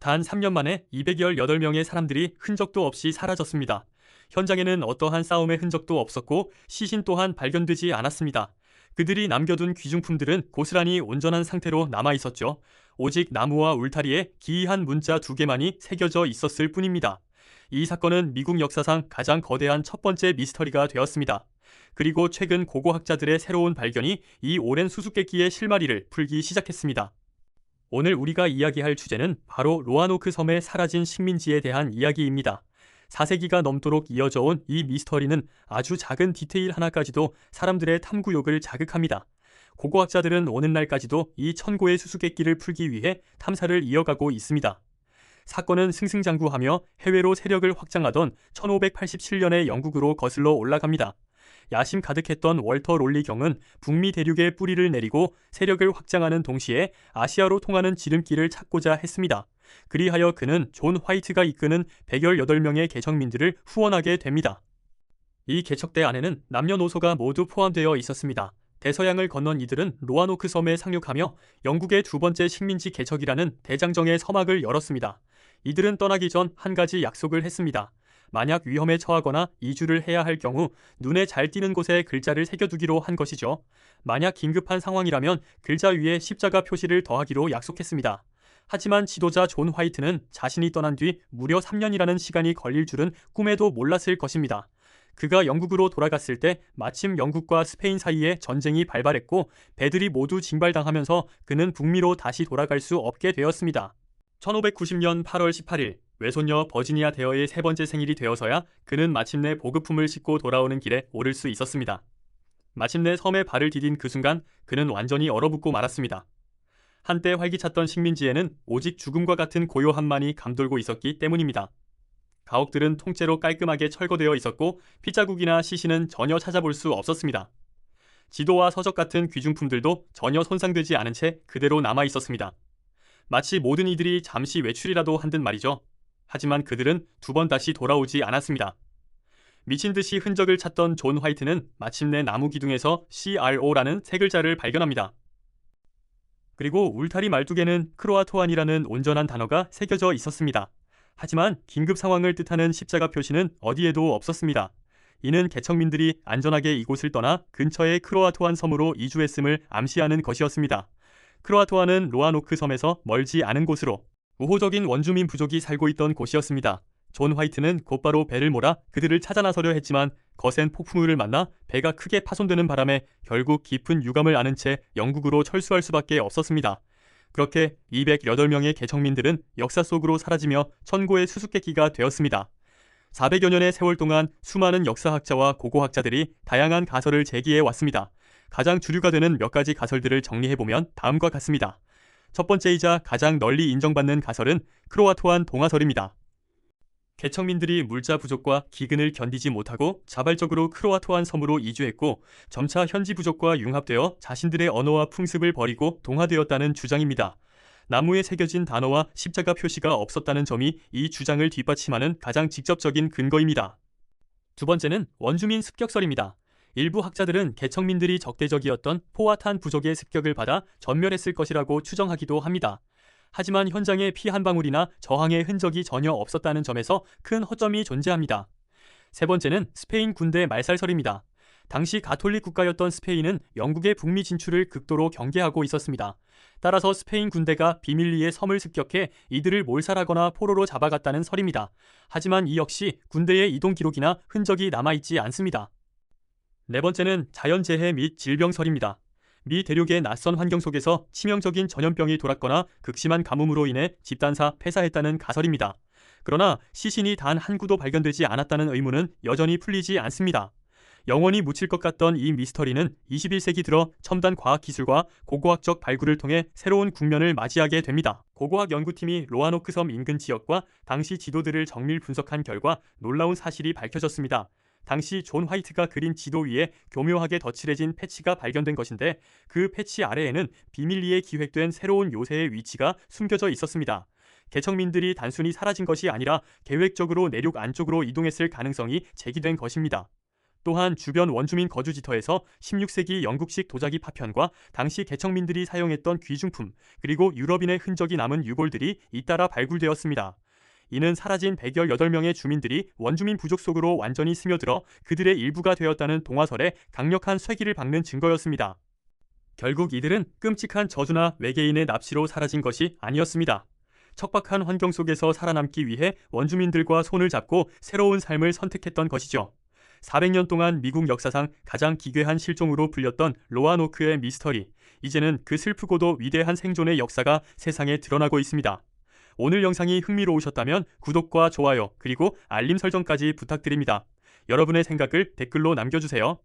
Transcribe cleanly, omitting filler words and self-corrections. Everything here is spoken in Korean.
단 3년 만에 218명의 사람들이 흔적도 없이 사라졌습니다. 현장에는 어떠한 싸움의 흔적도 없었고 시신 또한 발견되지 않았습니다. 그들이 남겨둔 귀중품들은 고스란히 온전한 상태로 남아 있었죠. 오직 나무와 울타리에 기이한 문자 2개만이 새겨져 있었을 뿐입니다. 이 사건은 미국 역사상 가장 거대한 첫 번째 미스터리가 되었습니다. 그리고 최근 고고학자들의 새로운 발견이 이 오랜 수수께끼의 실마리를 풀기 시작했습니다. 오늘 우리가 이야기할 주제는 바로 로아노크 섬에 사라진 식민지에 대한 이야기입니다. 4세기가 넘도록 이어져 온 이 미스터리는 아주 작은 디테일 하나까지도 사람들의 탐구욕을 자극합니다. 고고학자들은 오늘날까지도 이 천고의 수수께끼를 풀기 위해 탐사를 이어가고 있습니다. 사건은 승승장구하며 해외로 세력을 확장하던 1587년의 영국으로 거슬러 올라갑니다. 야심 가득했던 월터 롤리 경은 북미 대륙에 뿌리를 내리고 세력을 확장하는 동시에 아시아로 통하는 지름길을 찾고자 했습니다. 그리하여 그는 존 화이트가 이끄는 118명의 개척민들을 후원하게 됩니다. 이 개척대 안에는 남녀노소가 모두 포함되어 있었습니다. 대서양을 건넌 이들은 로아노크 섬에 상륙하며 영국의 두 번째 식민지 개척이라는 대장정의 서막을 열었습니다. 이들은 떠나기 전 한 가지 약속을 했습니다. 만약 위험에 처하거나 이주를 해야 할 경우 눈에 잘 띄는 곳에 글자를 새겨두기로 한 것이죠. 만약 긴급한 상황이라면 글자 위에 십자가 표시를 더하기로 약속했습니다. 하지만 지도자 존 화이트는 자신이 떠난 뒤 무려 3년이라는 시간이 걸릴 줄은 꿈에도 몰랐을 것입니다. 그가 영국으로 돌아갔을 때 마침 영국과 스페인 사이에 전쟁이 발발했고 배들이 모두 징발당하면서 그는 북미로 다시 돌아갈 수 없게 되었습니다. 1590년 8월 18일 외손녀 버지니아 데어의 세 번째 생일이 되어서야 그는 마침내 보급품을 싣고 돌아오는 길에 오를 수 있었습니다. 마침내 섬에 발을 디딘 그 순간 그는 완전히 얼어붙고 말았습니다. 한때 활기찼던 식민지에는 오직 죽음과 같은 고요함만이 감돌고 있었기 때문입니다. 가옥들은 통째로 깔끔하게 철거되어 있었고 핏자국이나 시신은 전혀 찾아볼 수 없었습니다. 지도와 서적 같은 귀중품들도 전혀 손상되지 않은 채 그대로 남아 있었습니다. 마치 모든 이들이 잠시 외출이라도 한 듯 말이죠. 하지만 그들은 두 번 다시 돌아오지 않았습니다. 미친 듯이 흔적을 찾던 존 화이트는 마침내 나무 기둥에서 CRO라는 세 글자를 발견합니다. 그리고 울타리 말뚝에는 크로아토안이라는 온전한 단어가 새겨져 있었습니다. 하지만 긴급 상황을 뜻하는 십자가 표시는 어디에도 없었습니다. 이는 개척민들이 안전하게 이곳을 떠나 근처의 크로아토안 섬으로 이주했음을 암시하는 것이었습니다. 크로아토안은 로아노크 섬에서 멀지 않은 곳으로 우호적인 원주민 부족이 살고 있던 곳이었습니다. 존 화이트는 곧바로 배를 몰아 그들을 찾아 나서려 했지만 거센 폭풍우를 만나 배가 크게 파손되는 바람에 결국 깊은 유감을 안은 채 영국으로 철수할 수밖에 없었습니다. 그렇게 208명의 개척민들은 역사 속으로 사라지며 천고의 수수께끼가 되었습니다. 400여 년의 세월 동안 수많은 역사학자와 고고학자들이 다양한 가설을 제기해 왔습니다. 가장 주류가 되는 몇 가지 가설들을 정리해보면 다음과 같습니다. 첫 번째이자 가장 널리 인정받는 가설은 크로아토안 동화설입니다. 개척민들이 물자 부족과 기근을 견디지 못하고 자발적으로 크로아토안 섬으로 이주했고 점차 현지 부족과 융합되어 자신들의 언어와 풍습을 버리고 동화되었다는 주장입니다. 나무에 새겨진 단어와 십자가 표시가 없었다는 점이 이 주장을 뒷받침하는 가장 직접적인 근거입니다. 두 번째는 원주민 습격설입니다. 일부 학자들은 개척민들이 적대적이었던 포아탄 부족의 습격을 받아 전멸했을 것이라고 추정하기도 합니다. 하지만 현장에 피 한 방울이나 저항의 흔적이 전혀 없었다는 점에서 큰 허점이 존재합니다. 세 번째는 스페인 군대 말살설입니다. 당시 가톨릭 국가였던 스페인은 영국의 북미 진출을 극도로 경계하고 있었습니다. 따라서 스페인 군대가 비밀리에 섬을 습격해 이들을 몰살하거나 포로로 잡아갔다는 설입니다. 하지만 이 역시 군대의 이동 기록이나 흔적이 남아있지 않습니다. 네 번째는 자연재해 및 질병설입니다. 미 대륙의 낯선 환경 속에서 치명적인 전염병이 돌았거나 극심한 가뭄으로 인해 집단사 폐사했다는 가설입니다. 그러나 시신이 단 한 구도 발견되지 않았다는 의문은 여전히 풀리지 않습니다. 영원히 묻힐 것 같던 이 미스터리는 21세기 들어 첨단 과학기술과 고고학적 발굴을 통해 새로운 국면을 맞이하게 됩니다. 고고학 연구팀이 로아노크 섬 인근 지역과 당시 지도들을 정밀 분석한 결과 놀라운 사실이 밝혀졌습니다. 당시 존 화이트가 그린 지도 위에 교묘하게 덧칠해진 패치가 발견된 것인데 그 패치 아래에는 비밀리에 기획된 새로운 요새의 위치가 숨겨져 있었습니다. 개척민들이 단순히 사라진 것이 아니라 계획적으로 내륙 안쪽으로 이동했을 가능성이 제기된 것입니다. 또한 주변 원주민 거주지터에서 16세기 영국식 도자기 파편과 당시 개척민들이 사용했던 귀중품, 그리고 유럽인의 흔적이 남은 유골들이 잇따라 발굴되었습니다. 이는 사라진 118명의 주민들이 원주민 부족 속으로 완전히 스며들어 그들의 일부가 되었다는 동화설에 강력한 쇠기를 박는 증거였습니다. 결국 이들은 끔찍한 저주나 외계인의 납치로 사라진 것이 아니었습니다. 척박한 환경 속에서 살아남기 위해 원주민들과 손을 잡고 새로운 삶을 선택했던 것이죠. 400년 동안 미국 역사상 가장 기괴한 실종으로 불렸던 로아노크의 미스터리, 이제는 그 슬프고도 위대한 생존의 역사가 세상에 드러나고 있습니다. 오늘 영상이 흥미로우셨다면 구독과 좋아요, 그리고 알림 설정까지 부탁드립니다. 여러분의 생각을 댓글로 남겨주세요.